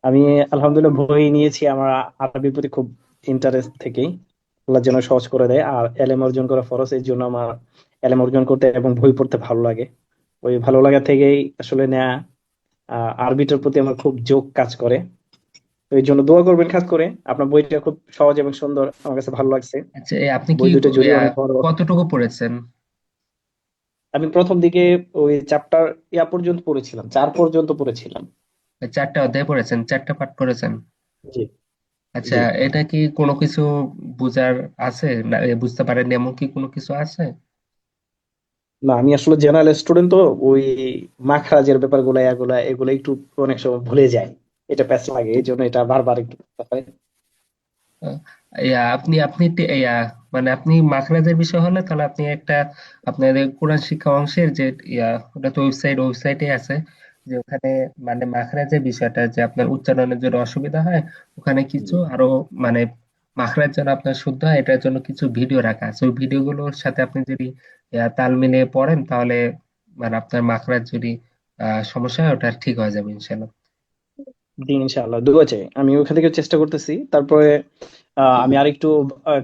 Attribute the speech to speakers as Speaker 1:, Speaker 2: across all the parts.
Speaker 1: আমি আলহামদুলিল্লাহ বই নিয়েছি। আমার আরবির প্রতি খুব ইন্টারেস্ট থেকেই আল্লাহ যেন সহজ করে দেয়। আর এলেম অর্জন করা ফরজ, এই জন্য আমার এলেম অর্জন করতে এবং বই পড়তে ভালো লাগে। ওই ভালো লাগা থেকেই আসলে নেয়া। আরবিটার প্রতি আমার খুব ঝোঁক কাজ করে। তো এই জন্য দোয়া করবেন খাস করে। আপনার বইটা খুব সহজ এবং সুন্দর, আমার কাছে ভালো লাগছে।
Speaker 2: আচ্ছা, আপনি কি
Speaker 1: বই দুটো যদিও
Speaker 2: ইয়া,
Speaker 1: অনেক বড়।
Speaker 2: কতটুকু পড়েছেন?
Speaker 1: আমি প্রথম দিকে ওই চ্যাপ্টার পর্যন্ত পড়েছিলাম, 4 পর্যন্ত পড়েছিলাম।
Speaker 2: চারটা অধ্যায় পড়েছেন, চারটা পাঠ করেছেন?
Speaker 1: জি।
Speaker 2: আচ্ছা,
Speaker 1: জি।
Speaker 2: এটা কি কোনো কিছু বুঝার আছে না, বুঝতে পারেন এমন কি কোনো কিছু আছে?
Speaker 1: না, আমি আসলে জেনারেল স্টুডেন্ট, তো ওই মাখরাজের ব্যাপারগুলো এগুলা এগুলো একটু অনেক সময় ভুলে যায়। এটা প্যাচ লাগে, এই জন্য এটা বারবার একটু করতে হয়।
Speaker 2: আহ, আপনি আপনি মানে আপনি মাখরাজের বিষয় হলে তাহলে আপনি একটা আপনাদের কোরআন শিক্ষা অংশের যে ওটা তো ওয়েবসাইটে আছে, যে ওখানে মানে মাখরাজের বিষয়টা যে আপনার উচ্চারণের জন্য অসুবিধা হয়, ওখানে কিছু
Speaker 1: জি।
Speaker 2: আরো মানে মাখরাজ যেন আপনার শুদ্ধ হয় এটার জন্য কিছু ভিডিও রাখা আছে। ওই ভিডিওগুলোর সাথে আপনি যদি তাল মিলিয়ে পড়েন তাহলে মানে আপনার মাখরাজ যদি সমস্যা হয় ওটা ঠিক হয়ে যাবে ইনশাল্লাহ।
Speaker 1: জি, ইনশাআল্লাহ দোয়া চাই। আমি ওখান থেকে চেষ্টা করতেছি। তারপরে আমি আরেকটু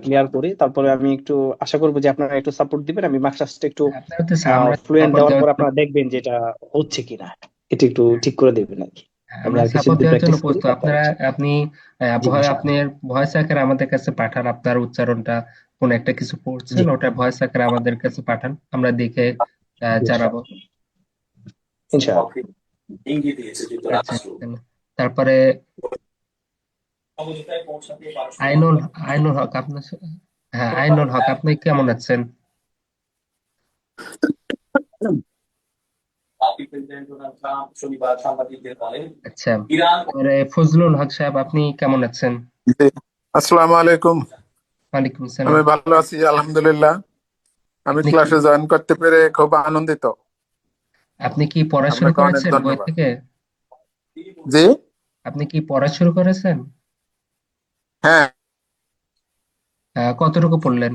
Speaker 1: ক্লিয়ার করি। তারপরে আমি একটু আশা করবো যে আপনারা একটু সাপোর্ট দিবেন। আমি মার্কসটা একটু
Speaker 2: আপনারা তো আমরা
Speaker 1: ফ্লুয়েন্ট
Speaker 2: সাপোর্ট
Speaker 1: দেওয়ার
Speaker 2: দেওয়ার
Speaker 1: পর আপনারা দেখবেন যে এটা হচ্ছে কিনা। এটা একটু ঠিক করে দেবেন আর কি।
Speaker 2: হ্যাঁ,
Speaker 1: আমি
Speaker 2: আমরা
Speaker 1: আর
Speaker 2: সাপোর্ট
Speaker 1: কিছুদিন
Speaker 2: দেওয়ার জন্য
Speaker 1: প্র্যাকটিস করি,
Speaker 2: প্রস্তুত।
Speaker 1: তারপর
Speaker 2: আপনারা
Speaker 1: ইনশাআল্লাহ।
Speaker 2: আপনি
Speaker 1: জি, ইনশাআল্লাহ।
Speaker 2: আপনার ভয়েস আকারে আমাদের কাছে পাঠান, আপনার উচ্চারণটা কোন একটা কিছু
Speaker 1: জি।
Speaker 2: পড়ছেন ওটা ভয়েস আকারে আমাদের কাছে পাঠান, আমরা দেখে
Speaker 1: জি,
Speaker 2: জানাবো।
Speaker 1: ইনশাআল্লাহ।
Speaker 2: আচ্ছা, তারপরে আইনুল আইনুল হক আপনার হ্যাঁ, আইনুল হক আপনি কেমন আছেন? আচ্ছা, তারপরে ফজলুল হক সাহেব আপনি কেমন আছেন?
Speaker 3: জি, আসসালামু আলাইকুম।
Speaker 2: ওয়ালাইকুম সালাম।
Speaker 3: আমি ভালো আছি আলহামদুলিল্লাহ। আমি
Speaker 2: আপনি কি
Speaker 3: ক্লাসে জয়েন করতে পেরে খুব আনন্দিত।
Speaker 2: আপনি কি পড়া শুরু
Speaker 3: আপনাকে অনেক
Speaker 2: করেছেন বই
Speaker 3: ধন্যবাদ।
Speaker 2: থেকে?
Speaker 3: জি।
Speaker 2: আপনি কি পড়া শুরু করেছেন?
Speaker 3: হ্যাঁ।
Speaker 2: কতটুকু পড়লেন?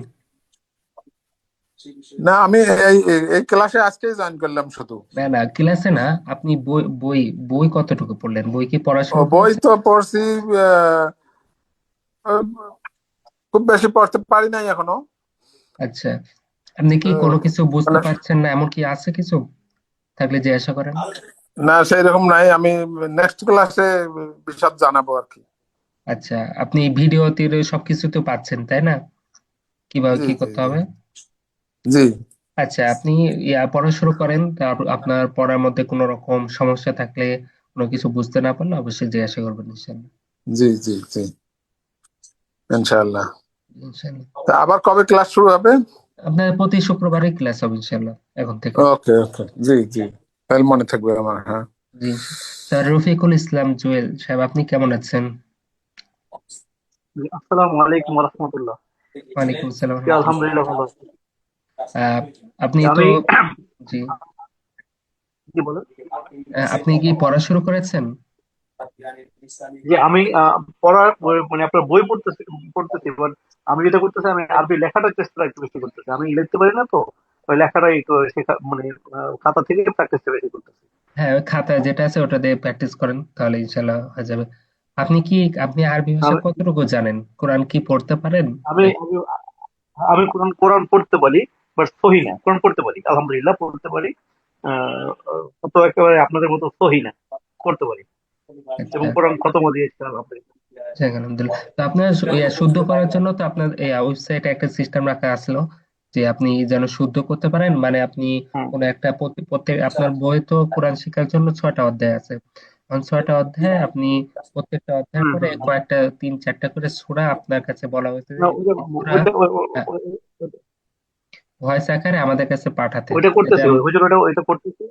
Speaker 3: না, আমি এই এই এই ক্লাসে আজকেই জয়েন করলাম শুধু।
Speaker 2: না না, ক্লাসে না, আপনি বই বই বই কতটুকু পড়লেন, বই কি পড়া
Speaker 3: ও,
Speaker 2: শুরু
Speaker 3: বই
Speaker 2: করেছেন?
Speaker 3: তো পড়ছি। আহ, আহ, খুব বেশি পড়তে পারি নাই এখনো।
Speaker 2: আচ্ছা, আপনি কি
Speaker 3: আহ,
Speaker 2: কোনো কিছু বুঝতে
Speaker 3: মানে
Speaker 2: পারছেন না এমন কি আছে কিছু? থাকলে জিজ্ঞাসা করেন।
Speaker 3: না, সেই রকম নাই। আমি নেক্সট ক্লাসে বিশদ জানাবো আর কি।
Speaker 2: আচ্ছা, আপনি ভিডিওতে সবকিছু তো পাচ্ছেন তাই না, কিভাবে
Speaker 3: জি,
Speaker 2: কি
Speaker 3: জি,
Speaker 2: করতে
Speaker 3: জি।
Speaker 2: হবে?
Speaker 3: জি,
Speaker 2: আচ্ছা, আপনি পড়া শুরু করেন, তারপর আপনার পড়ার মধ্যে কোনো রকম সমস্যা থাকলে, কোনো কিছু বুঝতে না পারলে অবশ্যই জিজ্ঞাসা করবেন ইনশাল্লাহ।
Speaker 3: জি, জি, জি, ইনশাআল্লাহ।
Speaker 2: ইনশাল্লাহ।
Speaker 3: তা আবার কবে ক্লাস শুরু হবে?
Speaker 2: আপনার প্রতি শুক্রবারে ক্লাস হবে ইনশাল্লাহ এখন থেকে।
Speaker 3: ওকে, ওকে। জি, জি। তাহলে মনে থাকবে আমার। হ্যাঁ।
Speaker 2: জি, স্যার রফিকুল ইসলাম জুয়েল সাহেব আপনি কেমন আছেন?
Speaker 4: জি, আসসালামু আলাইকুম রহমতুল্লাহ।
Speaker 2: ওয়ালাইকুম আসসালাম
Speaker 4: জি,
Speaker 2: রহমতুল্লাহ।
Speaker 4: আলহামদুলিল্লাহ ভালো আছি।
Speaker 2: আহ, আপনি তো
Speaker 4: আমি
Speaker 2: জি,
Speaker 4: কি বলেন?
Speaker 2: আপনি কি পড়া শুরু করেছেন?
Speaker 4: যে আমি মানে আপনার বই পড়তেছি but আমি যেটা করতেছি, আমি আরবি লেখাটার চেষ্টা একটু বেশি করতেছি। আমি লিখতে পারি না, তো ওই লেখাটা একটু শেখা মানে খাতা থেকে প্র্যাকটিসটা বেশি করতেছি।
Speaker 2: হ্যাঁ, ওই খাতায় যেটা আছে ওটা দিয়ে প্র্যাকটিস করেন তাহলে ইনশাল্লাহ হয়ে যাবে। আপনি কি আপনি আরবি ভাষা
Speaker 4: আমি
Speaker 2: কতটুকু জানেন, কোরআন কি পড়তে পারেন?
Speaker 4: আমি আমি আমি কোরআন কোরআন পড়তে পারি, বাট সহি না। কোরআন পড়তে পারি, আলহামদুলিল্লাহ পড়তে পারি। আহ তো একেবারে আপনাদের মতো সহি না, পড়তে পারি। এবং
Speaker 2: আচ্ছা,
Speaker 4: কোরআন খতমও দিয়েছি আলহামদুলিল্লাহ।
Speaker 2: যাক আলহামদুলিল্লাহ। তো আপনার শুদ্ধ করার জন্য তো আপনার এই ওয়েবসাইটে একটা সিস্টেম রাখা আসলো যে আপনি যেন শুদ্ধ করতে পারেন, মানে আপনি
Speaker 4: হুম,
Speaker 2: কোন একটা প্রত্যেক আপনার বই তো কোরআন শিক্ষার জন্য 6টা অধ্যায় আছে। এখন 6টা অধ্যায় আপনি প্রত্যেকটা অধ্যায়ের
Speaker 4: হুম,
Speaker 2: পরে
Speaker 4: হুম, হুম।
Speaker 2: কয়েকটা 3-4টা করে সূরা আপনার কাছে বলা হয়েছে যে
Speaker 4: না,
Speaker 2: এই সূরা
Speaker 4: ওইটা ওইটা
Speaker 2: ভয়েস আকারে আমাদের কাছে পাঠাতে।
Speaker 4: ওইটা
Speaker 2: এটা
Speaker 4: করতেছি, হুজুর, ওইটা করতেছি।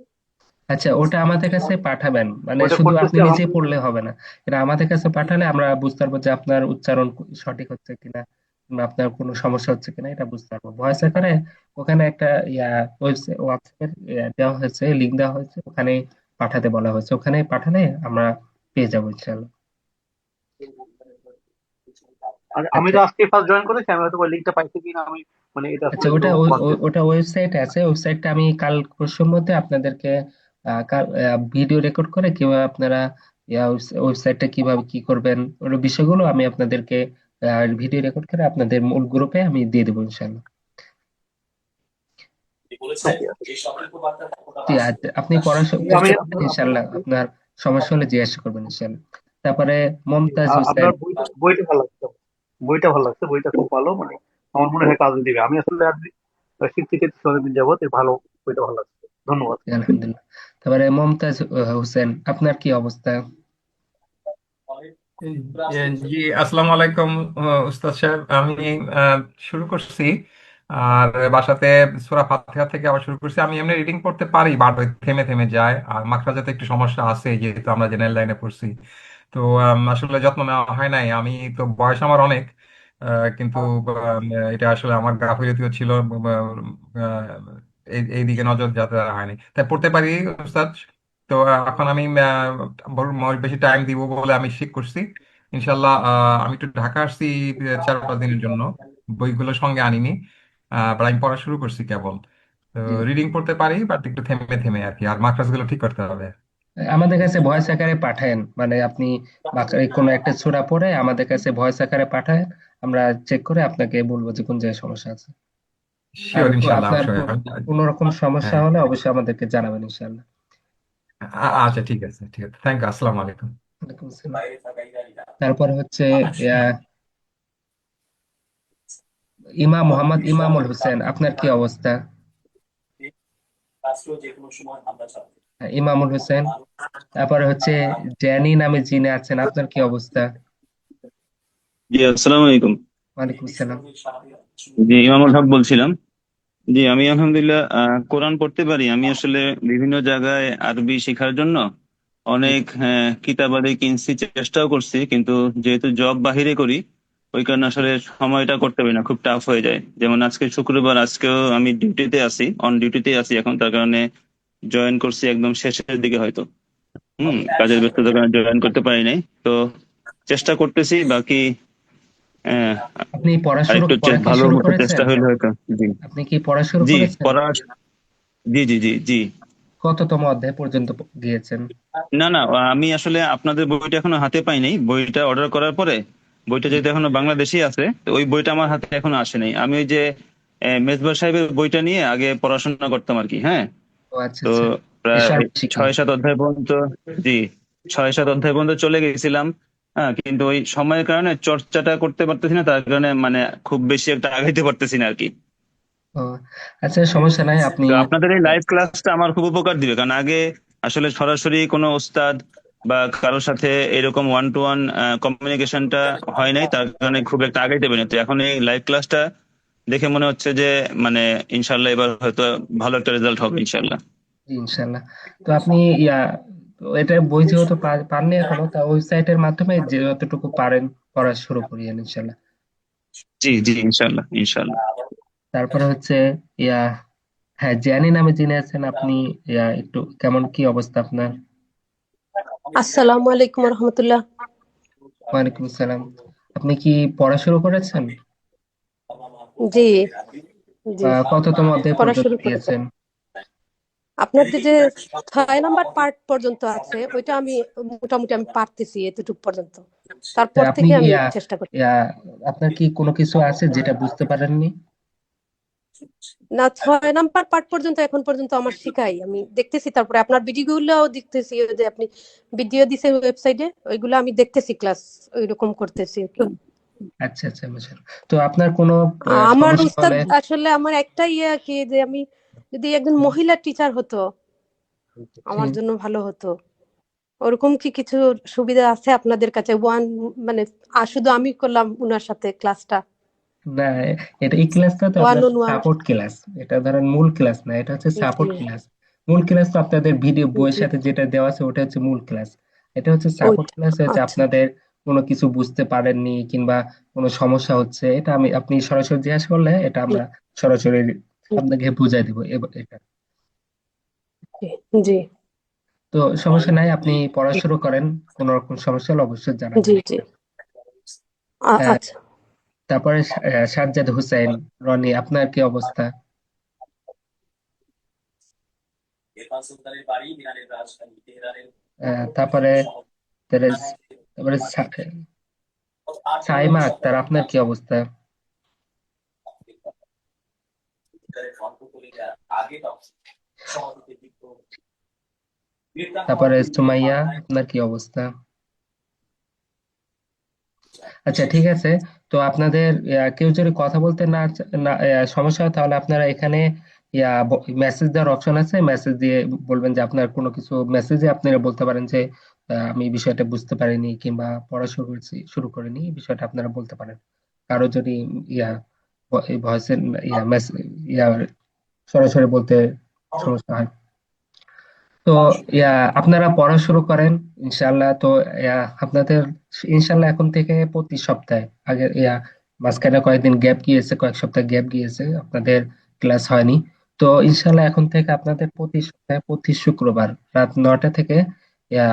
Speaker 2: আচ্ছা, ওটা আমাদের কাছে পাঠাবেন, মানে
Speaker 4: ওইটা
Speaker 2: শুধু আপনি
Speaker 4: করতেছি
Speaker 2: নিজে
Speaker 4: আলহামদুলিল্লাহ।
Speaker 2: পড়লে হবে না। এটা আমাদের কাছে পাঠালে আমরা বুঝতে পারবো যে আপনার উচ্চারণ সঠিক হচ্ছে কিনা, কিংবা আপনার কোনো সমস্যা হচ্ছে কিনা এটা বুঝতে পারবো ভয়েস আকারে। ওখানে একটা ওয়েবসাইট হোয়াটসঅ্যাপের দেওয়া হয়েছে, লিঙ্ক দেওয়া হয়েছে, ওখানে পাঠাতে বলা হয়েছে, ওখানে পাঠালে আমরা পেয়ে যাবো ইনশাল্লাহ।
Speaker 4: আর আমি
Speaker 2: আচ্ছা।
Speaker 4: তো আজকে ফার্স্ট জয়েন করেছি, আমি হয়তো লিঙ্কটা পাইছি কিনা আমি মানে এটা
Speaker 2: আচ্ছা,
Speaker 4: আসলে একটু কনফিউজ।
Speaker 2: ওটা ওয়েবসাইটে আছে, ওয়েবসাইটটা আমি কাল পরশুর মধ্যে আপনাদেরকে ভিডিও রেকর্ড করে কিভাবে আপনারা ওয়েবসাইটটা কিভাবে কি করবেন, ওই বিষয়গুলো আমি আপনাদেরকে ভিডিও রেকর্ড করে আপনাদের মূল গ্রুপে আমি দিয়ে দেবো ইনশাল্লাহ।
Speaker 4: ওকে।
Speaker 2: জি, আর আপনি পড়াশোনা
Speaker 4: আমি
Speaker 2: করতে
Speaker 4: আপনার
Speaker 2: থাকেন ইনশাল্লাহ, আপনার সমস্যা হলে জিজ্ঞাসা করবেন ইনশাল্লাহ। তারপরে মমতাজ হোসেন।
Speaker 4: আপনার বইটা ভালো লাগছে। বইটা ভালো লাগছে, বইটা খুব ভালো, মানে আমার মনে হয় কাজে দিবে। আমি আসলে আর শিখতে শিখতে অনেকদিন যাবত, ভালো, বইটা ভালো লাগছে। ধন্যবাদ।
Speaker 2: আলহামদুলিল্লাহ। তারপরে মমতাজ হোসেন, আপনার কি অবস্থা?
Speaker 5: জি, আসসালামু আলাইকুম। উস্তাদ সাহেব, আমি আহ, শুরু করছি। আর বাসাতে সূরা ফাতিহা থেকে আবার শুরু করছি। আমি এমনি রিডিং পড়তে পারি, বাট ওই থেমে থেমে যায়। আর মাখরাজাতে একটু সমস্যা আছে, যেহেতু আমরা জেনারেল লাইনে পড়ছি। তো আসলে যত্ন নেওয়া হয় নাই। আমি তো বয়স আমার অনেক, কিন্তু এটা আসলে আমার গাফিলতিও ছিল। এই দিকে নজর যাতে দেওয়া হয়নি, তাই পড়তে পারি উস্তাদ। তো এখন আমি বেশি টাইম দিব বলে আমি ঠিক করছি। ইনশাল্লাহ আমি একটু ঢাকা আসছি 4-5 দিনের জন্য। বইগুলো সঙ্গে আনিনি, বাট আমি পড়া শুরু করছি কেবল। তো
Speaker 2: জি,
Speaker 5: রিডিং পড়তে পারি, বাট একটু থেমে থেমে আর কি। আর মার্কাস গুলো ঠিক করতে হবে।
Speaker 2: আমাদের কাছে ভয়েস আকারে পাঠায়েন, মানে আপনি কোনো একটা সূরা পড়ে আমাদের কাছে ভয়েস আকারে পাঠায়েন, আমরা চেক করে আপনাকে বলবো যে কোন জায়গায় সমস্যা আছে। আর
Speaker 5: শিওর, ইনশাল্লাহ,
Speaker 2: আপনার
Speaker 5: অবশ্যই
Speaker 2: কোনো রকম সমস্যা
Speaker 5: হ্যাঁ।
Speaker 2: হলে অবশ্যই আমাদেরকে জানাবেন ইনশাআল্লাহ।
Speaker 5: আচ্ছা, ঠিক আছে, ঠিক আছে, থ্যাংক ইউ, আসসালামু আলাইকুম।
Speaker 2: ওয়ালাইকুম আসসালাম। তারপর হচ্ছে মোহাম্মদ ইমামুল হোসেন, আপনার কি অবস্থা? ইমামুল হোসেন। তারপরে হচ্ছে ড্যানি নামে যিনি আছেন, আপনার কি অবস্থা?
Speaker 6: জি, আসসালামু আলাইকুম।
Speaker 2: ওয়ালাইকুম আসসালাম।
Speaker 6: জি, ইমামুল হক বলছিলাম। জি, আমি আলহামদুলিল্লাহ কোরআন পড়তে পারি। আমি আসলে বিভিন্ন জায়গায় আরবি শেখার জন্য
Speaker 2: জি,
Speaker 6: অনেক কিতাবাদি কিনছি, চেষ্টাও করছি, কিন্তু যেহেতু জব বাহিরে করি, ওই কারণে আসলে সময়টা করতে পারি না, খুব টাফ হয়ে যায়। যেমন আজকে শুক্রবার, আজকেও আমি ডিউটিতে আছি, অন ডিউটিতে আছি এখন, তার কারণে জয়েন করছি একদম শেষের দিকে হয়তো। কাজের ব্যস্ততার কারণে জয়েন করতে পারি নাই। তো চেষ্টা করতেছি, বাকি আহ,
Speaker 2: আপনি
Speaker 6: আরেকটু
Speaker 2: পড়া কি
Speaker 6: ভালো
Speaker 2: শুরু
Speaker 6: মতো চেষ্টা
Speaker 2: করেছেন?
Speaker 6: হইলে হয়তো। জি।
Speaker 2: আপনি কি পড়া শুরু
Speaker 6: জি,
Speaker 2: করেছেন?
Speaker 6: পড়া। জি, জি, জি, জি।
Speaker 2: কততম অধ্যায় পর্যন্ত গিয়েছেন?
Speaker 6: না, না, আমি আসলে আপনাদের বইটা এখনো হাতে পাই নাই। বইটা অর্ডার করার পরে, বইটা
Speaker 2: জি।
Speaker 6: যেহেতু এখনো বাংলাদেশি আছে, তো ওই বইটা আমার হাতে এখনো আসে নাই। আমি ওই যে মেজবা সাহেবের বইটা নিয়ে আগে পড়াশোনা করতাম আর কি। হ্যাঁ।
Speaker 2: ও আচ্ছা
Speaker 6: তো
Speaker 2: আচ্ছা।
Speaker 6: প্রায়
Speaker 2: সর্বশিক্ষা।
Speaker 6: 6-7 অধ্যায় পর্যন্ত। জি, 6-7 অধ্যায় পর্যন্ত চলে গেছিলাম। হ্যাঁ, কিন্তু ওই সময়ের কারণে চর্চাটা করতে পারতেছি না, তার কারণে মানে খুব বেশি একটা আগাইতে পারতেছি না আর কি।
Speaker 2: ও আচ্ছা, সমস্যা নাই। আপনি
Speaker 6: তো আপনাদের এই লাইভ ক্লাসটা আমার খুব উপকার দিবে, কারণ আগে আসলে সরাসরি কোনো ওস্তাদ বা কারোর সাথে এরকম ওয়ান টু ওয়ান কমিউনিকেশনটা হয় নাই, তার কারণে খুব একটা আগাইতে পারিনি। তো এখন এই লাইভ ক্লাসটা দেখে মনে হচ্ছে যে মানে ইনশাল্লাহ এবার হয়তো ভালো একটা রেজাল্ট হবে ইনশাল্লাহ।
Speaker 2: জি, ইনশাল্লাহ। তো আপনি তো এটা বই যেহেতু পাননি এখনো, তা ওয়েবসাইটের মাধ্যমে যে যতটুকু পারেন পড়া শুরু করিয়েন ইনশাল্লাহ।
Speaker 6: জি, জি, ইনশাল্লাহ, ইনশাল্লাহ।
Speaker 2: তারপরে হচ্ছে ইয়া হ্যাঁ, জ্যানি নামে যিনি আছেন, আপনি একটু কেমন কি অবস্থা আপনার?
Speaker 7: আসসালামু আলাইকুম রহমতুল্লাহ।
Speaker 2: ওয়ালাইকুম আসসালাম। আপনি কি পড়া শুরু করেছেন?
Speaker 7: জি, জি,
Speaker 2: কততম অধ্যায়
Speaker 7: পড়া
Speaker 2: পর্যন্ত
Speaker 7: শুরু করেছে।
Speaker 2: গিয়েছেন?
Speaker 7: আপনাদের যে 6 নাম্বার পার্ট পর্যন্ত আছে ওইটা আমি মোটামুটি আমি পারতেছি এতটুকু পর্যন্ত।
Speaker 2: তা
Speaker 7: তারপর
Speaker 2: আপনি
Speaker 7: থেকে আমি চেষ্টা করছি।
Speaker 2: ইয়া আপনার কি কোনো কিছু আছে যেটা বুঝতে পারেননি?
Speaker 7: না, 6 নাম্বার পার্ট পর্যন্ত এখন পর্যন্ত আমার শিখাই, আমি দেখতেছি। তারপরে আপনার ভিডিওগুলোও দেখতেছি, ওই যে আপনি ভিডিও দিছে ওয়েবসাইটে, ওইগুলো আমি দেখতেছি, ক্লাস ওইরকম করতেছি।
Speaker 2: আচ্ছা আচ্ছা, বুঝলাম। তো আপনার কোনো
Speaker 7: আমার
Speaker 2: সমস্যা
Speaker 7: উস্তাদ
Speaker 2: হলে।
Speaker 7: আসলে আমার একটাই ইয়ে কি, যে আমি যদি একজন মহিলা টিচার হতো
Speaker 2: জি,
Speaker 7: আমার জন্য ভালো হতো। ওরকম কি কিছু সুবিধা আছে আপনাদের কাছে? মানে শুধু আমি করলাম উনার সাথে ক্লাসটা,
Speaker 2: না, এই ক্লাসটা তো
Speaker 7: ওয়ান
Speaker 2: আপনার
Speaker 7: অন ওয়ান।
Speaker 2: Support class. এটা ধরেন মূল ক্লাস না, এটা হচ্ছে
Speaker 7: জি,
Speaker 2: সাপোর্ট ক্লাস। মূল ক্লাস তো আপনাদের ভিডিও বইয়ের
Speaker 7: জি,
Speaker 2: সাথে যেটা দেওয়া আছে ওটা হচ্ছে মূল ক্লাস। এটা হচ্ছে সাপোর্ট
Speaker 7: ওইটা।
Speaker 2: ক্লাস, হচ্ছে
Speaker 7: আচ্ছা,
Speaker 2: আপনাদের কোনো কিছু বুঝতে পারেননি কিংবা কোনো সমস্যা হচ্ছে, এটা আপনি সরাসরি জিজ্ঞাসা করলে এটা
Speaker 7: জি,
Speaker 2: আমরা সরাসরি আপনাকে বুঝাই দিব এটা।
Speaker 7: জি, জি,
Speaker 2: তো সমস্যা নাই, আপনি পড়া শুরু করেন। কোনো রকম সমস্যা হলে অবশ্যই জানাবেন।
Speaker 7: জি, জি।
Speaker 2: আহ,
Speaker 7: আচ্ছা।
Speaker 2: তারপরে সাজ্জাদ হোসেন, রনি, আপনার কি অবস্থা? তারপরে তারপরে তারপরে সাইমা আক্তার, আপনার কি অবস্থা? তারপরে সুমাইয়া, আপনার কি অবস্থা? আচ্ছা, ঠিক আছে। তো আপনাদের কেউ যদি কথা বলতে সমস্যা হয়, তাহলে আপনারা এখানে মেসেজ দেওয়ার অপশন আছে, মেসেজ দিয়ে বলবেন যে আপনার কোনো কিছু, মেসেজে আপনারা বলতে পারেন যে আমি এই বিষয়টা বুঝতে পারিনি কিংবা পড়া শুরু করিনি, এই বিষয়টা আপনারা বলতে পারেন। কারো যদি ইয়া ভয়েসের ইয়া সরাসরি বলতে সমস্যা হয়। তো ইয়া আপনারা পড়া শুরু করেন ইনশাল্লাহ। তো আপনাদের ইনশাল্লাহ এখন থেকে প্রতি সপ্তাহে, আগে মাঝখানে কয়েকদিন গ্যাপ গিয়েছে, কয়েক সপ্তাহ গ্যাপ গিয়েছে, আপনাদের ক্লাস হয়নি। তো ইনশাল্লাহ এখন থেকে আপনাদের প্রতি সপ্তাহে প্রতি শুক্রবার রাত 9টা থেকে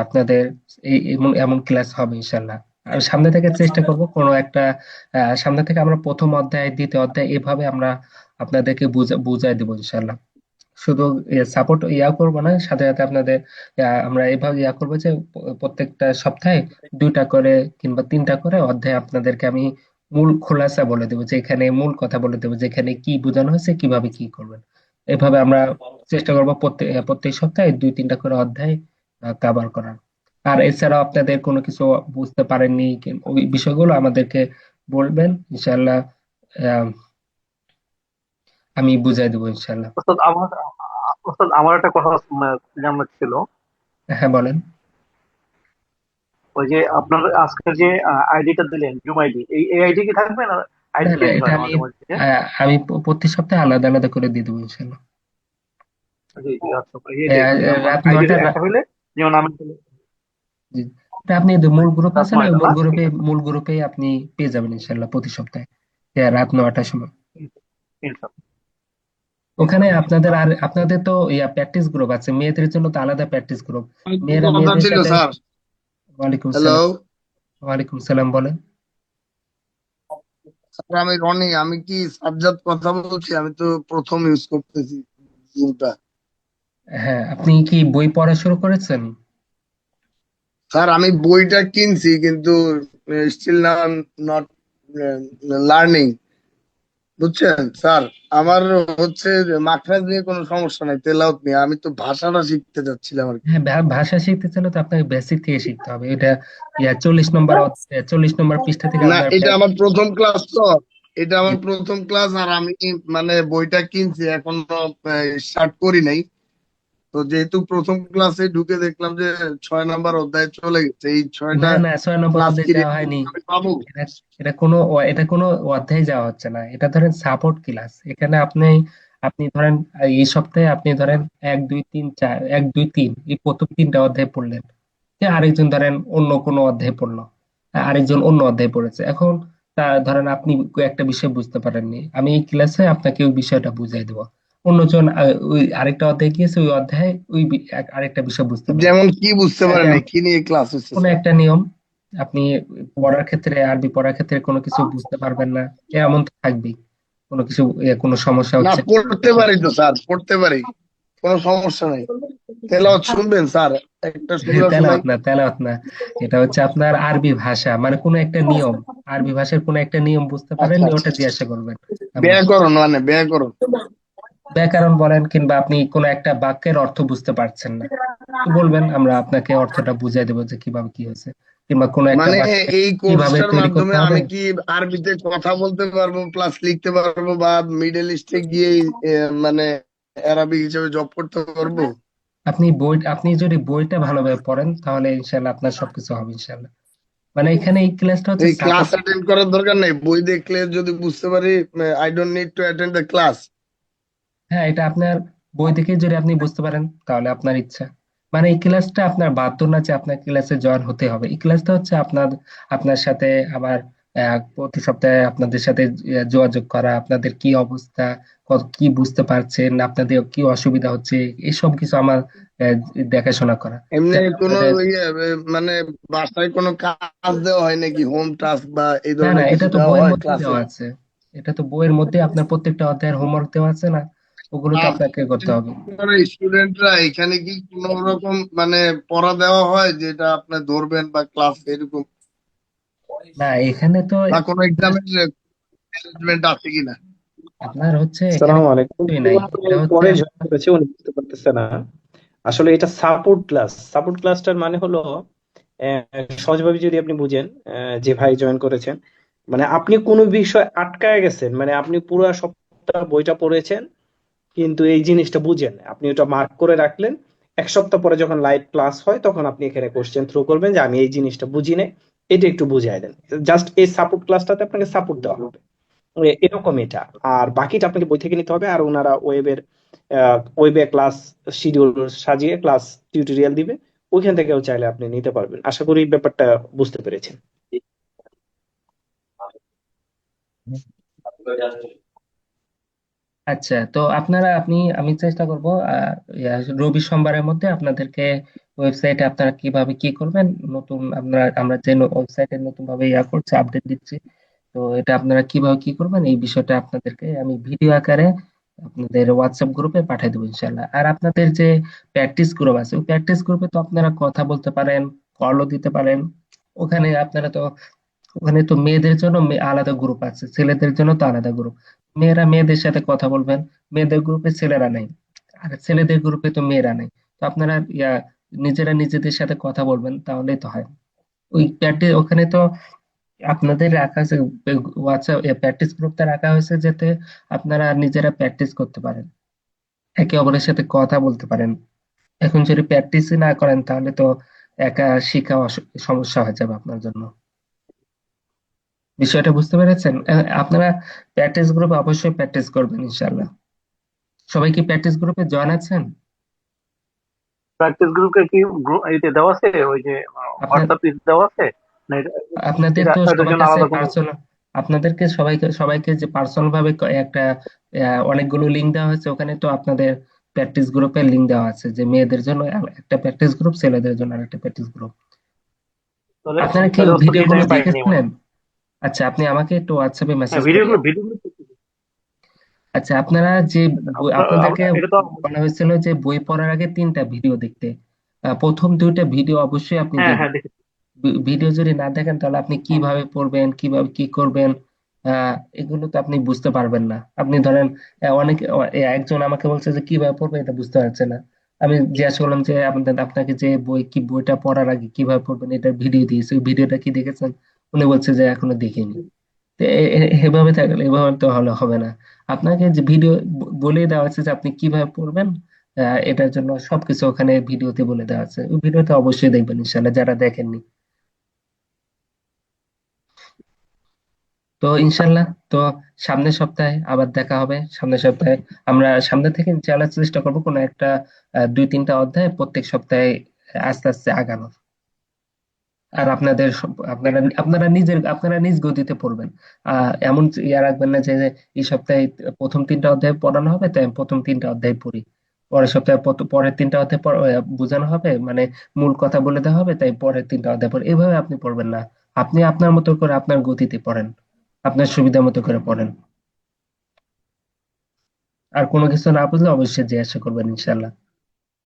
Speaker 2: আপনাদের এই এমন এমন ক্লাস হবে ইনশাল্লাহ। আর সামনে থেকে চেষ্টা করব কোনো একটা সামনে থেকে আমরা প্রথম অধ্যায়, দ্বিতীয় অধ্যায়, এভাবে আমরা আপনাদেরকে বুঝাই দেবো ইনশাল্লাহ। শুধু সাপোর্ট করবো না, সাথে সাথে আপনাদের আমরা এভাবে করবো যে প্রত্যেকটা সপ্তাহে 2টা করে কিংবা 3টা করে অধ্যায় আপনাদেরকে আমি মূল খোলাসা বলে দেবো, যে এখানে মূল কথা বলে দেবো যে এখানে কি বোঝানো হয়েছে, কিভাবে কি করবেন। এভাবে আমরা চেষ্টা করবো প্রত্যেক সপ্তাহে 2-3টা করে অধ্যায় কভার করার। আর এছাড়াও আপনাদের কোনো কিছু বুঝতে পারেননি ওই বিষয়গুলো আমাদেরকে বলবেন ইনশাল্লাহ। আহ, আমি বুঝাই দেবো ইনশাল্লাহ।
Speaker 4: ওস্তাদ, আমার একটা কথা জানার ছিল।
Speaker 2: হ্যাঁ, বলেন।
Speaker 4: ওই যে আপনার আজকে যে আইডিটা দিলেন, জুম আইডি, এই আইডি কি থাকবে না?
Speaker 2: না,
Speaker 4: আইডি
Speaker 2: না,
Speaker 4: চেঞ্জ
Speaker 2: এটা
Speaker 4: হয়
Speaker 2: আমি
Speaker 4: মাঝে মাঝে?
Speaker 2: আমি প্রতি সপ্তাহে আলাদা আলাদা করে দিয়ে দেবো ইনশাল্লাহ।
Speaker 4: জি জি, আচ্ছা, এই যে আমার
Speaker 2: রাত
Speaker 4: আইডিটা
Speaker 2: 9টা
Speaker 4: একটা হইলে, যেমন আমি
Speaker 2: জি। এটা আপনি মূল গ্রুপ
Speaker 4: রাত
Speaker 2: আছে না, ওই
Speaker 4: 9টা, না? ঠিক আছে,
Speaker 2: মূল গ্রুপে আপনি পেয়ে যাবেন ইনশাল্লাহ প্রতি সপ্তাহে রাত 9টার সময়।
Speaker 4: ইনশাল্লাহ।
Speaker 2: ওখানে আপনাদের তো প্র্যাকটিস গ্রুপ আছে, মেয়েদের জন্য তো আলাদা প্র্যাকটিস গ্রুপ।
Speaker 8: একটু
Speaker 2: মেয়েরা
Speaker 8: কথা
Speaker 2: মেয়েদের
Speaker 8: ছিল
Speaker 2: সাথে।
Speaker 8: স্যার।
Speaker 2: ওয়ালাইকুম
Speaker 8: হ্যালো
Speaker 2: সালাম। ওয়ালাইকুম সালাম, বলেন।
Speaker 8: স্যার, আমি রনি। আমি কি সাজ্জাদ কথা বলছি? আমি তো প্রথম ইউজ করতেছি জুমটা।
Speaker 2: হ্যাঁ, আপনি কি বই পড়া শুরু করেছেন?
Speaker 8: স্যার, আমি বইটা কিনছি কিন্তু স্টিল না নট লার্নিং, বুঝছেন স্যার। আমার হচ্ছে যে মাখরাজ নিয়ে কোনো সমস্যা নাই, তেলাওয়াত নিয়ে। আমি তো ভাষাটা শিখতে যাচ্ছিলাম আর কি।
Speaker 2: হ্যাঁ, ভাষা শিখতে চাইলে তো আপনাকে বেসিক থেকে শিখতে হবে। এটা 40 নম্বর পৃষ্ঠা থেকে
Speaker 8: না,
Speaker 2: আপনার
Speaker 8: এটা আমার প্রথম ক্লাস তো। এটা
Speaker 2: জি।
Speaker 8: আমার প্রথম ক্লাস, আর আমি মানে বইটা কিনছি, এখনো স্টার্ট করি নাই। তো যেহেতু প্রথম ক্লাসে ঢুকে দেখলাম যে 6 নাম্বার অধ্যায় চলে গেছে, এই 6টা
Speaker 2: না, না, 6 নম্বর
Speaker 8: ক্লাস
Speaker 2: অধ্যায়
Speaker 8: কি
Speaker 2: যাওয়া হয়নি।
Speaker 8: আমি পাবো?
Speaker 2: এটা এটা কোনো অধ্যায় যাওয়া হচ্ছে না, এটা ধরেন সাপোর্ট ক্লাস। এখানে আপনি আপনি ধরেন এই সপ্তাহে আপনি ধরেন 1 2 3 4, 1 2 3 এই প্রথম 3টা অধ্যায় পড়লেন, যে আরেকজন ধরেন অন্য কোনো অধ্যায় পড়লো, আরেকজন অন্য অধ্যায় পড়েছে। এখন ধরেন আপনি একটা বিষয় বুঝতে পারেননি, আমি এই ক্লাসে আপনাকে ওই বিষয়টা বুঝাই দেবো। অন্যজন ওই আরেকটা অধ্যায় গিয়েছে, ওই অধ্যায়ে আরেকটা বিষয় বুঝতে পারেন।
Speaker 8: যেমন কি বুঝতে পারেন নাই? কি নিয়ে ক্লাস হচ্ছে
Speaker 2: কোনো
Speaker 8: স্যার?
Speaker 2: একটা নিয়ম, আপনি পড়ার ক্ষেত্রে, আরবি পড়ার ক্ষেত্রে কোনো কিছু বুঝতে পারবেন না, এমন তো থাকবেই। কোনো কিছু কোনো সমস্যা
Speaker 8: না,
Speaker 2: হচ্ছে।
Speaker 8: পড়তে পারি তো স্যার, পড়তে পারি, কোনো সমস্যা নাই। তেলাওয়াত শুনবেন স্যার? একটা সুরা শোনাই।
Speaker 2: তেলাওয়াত না, এটা হচ্ছে আপনার আরবি ভাষা, মানে কোনো একটা নিয়ম, আরবি ভাষার কোনো একটা নিয়ম বুঝতে
Speaker 8: আচ্ছা
Speaker 2: পারেননি,
Speaker 8: আচ্ছা,
Speaker 2: ওটা জিজ্ঞাসা করবেন। আমরা
Speaker 8: ব্যাকরণ, মানে ব্যাকরণ।
Speaker 2: ব্যাকরণ বলেন, কিংবা আপনি কোনো একটা বাক্যের অর্থ বুঝতে পারছেন না, তো বলবেন, আমরা আপনাকে অর্থটা বুঝিয়ে দেবো যে কিভাবে কি হয়েছে, কিংবা কোনো একটা
Speaker 8: মানে
Speaker 2: বাক্য
Speaker 8: এই
Speaker 2: কিভাবে
Speaker 8: কোর্সটার
Speaker 2: তৈরি করতে
Speaker 8: মাধ্যমে
Speaker 2: হবে।
Speaker 8: আমি কি আরবিতে কথা বলতে পারবো প্লাস লিখতে পারবো, বা মিডল ইস্টে গিয়ে মানে আরবি হিসেবে জব করতে পারবো?
Speaker 2: আপনি যদি বইটা ভালোভাবে পড়েন, তাহলে ইনশাল্লাহ আপনার সবকিছু হবে ইনশাল্লাহ। মানে এখানে এই ক্লাসটা হচ্ছে
Speaker 8: এই ক্লাস
Speaker 2: সাপোর্ট।
Speaker 8: অ্যাটেন্ড করার দরকার নেই? বই দেখলে যদি বুঝতে পারি, I don't need to attend the class?
Speaker 2: হ্যাঁ, এটা আপনার বই দেখে যদি আপনি বুঝতে পারেন, তাহলে আপনার ইচ্ছা। মানে এই ক্লাসটা আপনার বাধ্য না যে আপনার ক্লাসে জয়েন হতে হবে। এই ক্লাসটা হচ্ছে আপনার সাথে আমার প্রতি সপ্তাহে আপনাদের সাথে যোগাযোগ করা, আপনাদের কি অবস্থা, কি বুঝতে পারছেন, আপনাদের কি অসুবিধা হচ্ছে, এসব কিছু আমার আহ, দেখাশোনা করা।
Speaker 8: এমনি
Speaker 2: যাতে
Speaker 8: কোনো
Speaker 2: আপনাদের
Speaker 8: মানে বাসায় কোনো কাজ দেওয়া হয় নাকি? হোম টাস্ক বা এই
Speaker 2: না,
Speaker 8: ধরনের
Speaker 2: এটা
Speaker 8: কিছু
Speaker 2: তো
Speaker 8: দেওয়া
Speaker 2: বইয়ের
Speaker 8: হয়
Speaker 2: মধ্যে
Speaker 8: ক্লাসে?
Speaker 2: দেওয়া আছে। এটা তো বইয়ের মধ্যে আপনার প্রত্যেকটা অধ্যায়ের হোমওয়ার্ক দেওয়া আছে না। ওগুলো তো আপনাকে করতে হবে।
Speaker 8: স্টুডেন্টরা এখানে কি কোন রকম মানে পড়া দেওয়া হয় যেটা আপনি ধরবেন বা ক্লাস এরকম,
Speaker 2: না এখানে তো
Speaker 8: বা কোনো এক্সামের ম্যানেজমেন্ট আছে কিনা?
Speaker 2: আপনার হচ্ছে এখানে
Speaker 1: সালাম আলাইকুম।
Speaker 2: কিছুই নাই, এটা হচ্ছে
Speaker 1: পরে জয়েন করেছে, উনি বুঝতে পারতেছে না। আসলে এটা সাপোর্ট ক্লাস। সাপোর্ট ক্লাসটার মানে হলো সহজভাবে যদি আপনি বুঝেন, যে ভাই জয়েন করেছেন, মানে আপনি কোনো বিষয় আটকায় গেছেন, মানে আপনি পুরো সপ্তাহ বইটা পড়েছেন কিন্তু এই জিনিসটা বুঝেন না। আপনি ওটা মার্ক করে রাখলেন, এক সপ্তাহ পরে যখন লাইভ ক্লাস হয় তখন আপনি এখানে কোশ্চেন থ্রো করবেন যে আমি এই জিনিসটা বুঝি নাই, এটা একটু বুঝাই দেন। জাস্ট এই সাপোর্ট ক্লাসটাতে আপনাকে সাপোর্ট দেওয়া হবে, এরকম এটা। আর বাকিটা আপনাকে বই থেকে নিতে হবে। আর ওনারা ওয়েবে ক্লাস শিডিউল সাজিয়ে ক্লাস টিউটোরিয়াল দিবে, ওইখান থেকেও চাইলে আপনি নিতে পারবেন। আশা করি ব্যাপারটা বুঝতে পেরেছেন।
Speaker 2: আচ্ছা। তো আমি চেষ্টা করব রবি সোমবারের মধ্যে আপনাদেরকে ওয়েবসাইটে আপনারা কিভাবে কি করবেন, নতুন আমরা যে ওয়েবসাইটে নতুন ভাবে করছি, আপডেট দিচ্ছি। তো এটা আপনারা কিভাবে কি করবেন এই বিষয়টা আপনাদেরকে আমি ভিডিও আকারে আপনাদের হোয়াটসঅ্যাপ গ্রুপে পাঠিয়ে দেবো ইনশাল্লাহ। আর আপনাদের যে প্র্যাকটিস গ্রুপ আছে, ওই প্র্যাকটিস গ্রুপে তো আপনারা কথা বলতে পারেন, কলও দিতে পারেন। ওখানে আপনারা তো ওখানে তো মেয়েদের জন্য আলাদা গ্রুপ আছে, ছেলেদের জন্য তো আলাদা গ্রুপ। মেয়েরা মেয়েদের সাথে কথা বলবেন, মেয়েদের গ্রুপে ছেলেরা নাই, আর ছেলেদের গ্রুপে তো মেয়েরা নাই। তো আপনারা নিজেরা নিজেদের সাথে কথা বলবেন, তাহলেই তো হয়। ওই প্র্যাকটিস ওখানে তো আপনাদের রাখা আছে, হোয়াটসঅ্যাপ প্র্যাকটিস গ্রুপটা রাখা হয়েছে যাতে আপনারা নিজেরা প্র্যাকটিস করতে পারেন, একে অপরের সাথে কথা বলতে পারেন। এখন যদি প্র্যাকটিসই না করেন তাহলে তো একা শিখা সমস্যা হয়ে যাবে আপনার জন্য। বিষয়টা বুঝতে পেরেছেন? আপনারা প্র্যাকটিস গ্রুপে অবশ্যই প্র্যাকটিস করবেন ইনশাল্লাহ। সবাই কি প্র্যাকটিস গ্রুপে জয়েন আছেন?
Speaker 4: প্র্যাকটিস গ্রুপে কি এতে দেওয়া আছে, ওই যে
Speaker 2: আপনার
Speaker 4: হোয়াটসঅ্যাপ দেওয়া আছে না?
Speaker 2: আপনাদের
Speaker 4: এটা
Speaker 2: তো
Speaker 4: এটার
Speaker 2: সবার
Speaker 4: জন্য
Speaker 2: কাছে
Speaker 4: আলাদা কোনো?
Speaker 2: পার্সোনাল, আপনাদেরকে সবাইকে সবাইকে যে পার্সোনাল ভাবে একটা অনেকগুলো লিঙ্ক দেওয়া হয়েছে, ওখানে তো আপনাদের প্র্যাকটিস গ্রুপের লিঙ্ক দেওয়া আছে, যে মেয়েদের জন্য একটা প্র্যাকটিস গ্রুপ, ছেলেদের জন্য আরেকটা প্র্যাকটিস গ্রুপ।
Speaker 4: তাহলে
Speaker 2: আপনারা কি
Speaker 4: তাহলে ওস্তাদ এটা
Speaker 2: ভিডিওগুলো
Speaker 4: আমি পাইনি মনে
Speaker 2: দেখেছিলেন?
Speaker 4: হয়।
Speaker 2: আচ্ছা, আপনি আমাকে একটু হোয়াটসঅ্যাপে
Speaker 4: হ্যাঁ,
Speaker 2: মেসেজ
Speaker 4: ভিডিওগুলো
Speaker 2: করিয়েন।
Speaker 4: ভিডিওগুলো
Speaker 2: আচ্ছা, আপনারা যে আপনাদেরকে
Speaker 4: এটা তো।
Speaker 2: বলা হয়েছিল যে বই পড়ার আগে 3টা ভিডিও দেখতে। প্রথম 2টা ভিডিও অবশ্যই আপনি
Speaker 4: হ্যাঁ, হ্যাঁ,
Speaker 2: দেখবেন।
Speaker 4: দেখেছি।
Speaker 2: ভিডিও যদি না দেখেন তাহলে আপনি
Speaker 4: হুম।
Speaker 2: কিভাবে পড়বেন, কিভাবে কি করবেন, এগুলো তো আপনি বুঝতে পারবেন না। আপনি ধরেন একজন আমাকে বলছে যে কিভাবে পড়বে এটা বুঝতে পারছে না। আমি জিজ্ঞাসা করলাম যে আপনাকে যে বইটা পড়ার আগে কিভাবে পড়বেন এটা ভিডিও দিয়েছে, ওই ভিডিওটা কি দেখেছেন? উনি বলছে যে এখনো দেখিনি। তো এভাবে থাকলে এভাবে তো হলে হবে না। আপনাকে যে ভিডিও বলে দেওয়া আছে যে আপনি কিভাবে পড়বেন, এটার জন্য সবকিছু ওখানে ভিডিওতে বলে দেওয়া আছে। ওই ভিডিওতে অবশ্যই দেখবেন ইনশাল্লাহ, যারা দেখেননি। তো ইনশাল্লাহ, তো সামনের সপ্তাহে আবার দেখা হবে। সামনের সপ্তাহে আমরা সামনে থেকে ইনশাল্লাহ চেষ্টা করবো কোনো একটা 2-3টা অধ্যায় প্রত্যেক সপ্তাহে আস্তে আস্তে আগানোর। আর আপনারা নিজ গতিতে পড়বেন। এমন রাখবেন না যে যে এই সপ্তাহে প্রথম 3টা অধ্যায় পড়ানো হবে তাই আমি প্রথম 3টা অধ্যায় পড়ি, পরের সপ্তাহে পরের 3টা অধ্যায় বোঝানো হবে, মানে মূল কথা বলে দেওয়া হবে তাই পরের 3টা অধ্যায় পড়ে, এভাবে আপনি পড়বেন না। আপনি আপনার মতো করে আপনার গতিতে পড়েন, আপনার সুবিধা মতো করে পড়েন। আর কোনো কিছু না বুঝলে অবশ্যই জিজ্ঞাসা করবেন ইনশাল্লাহ।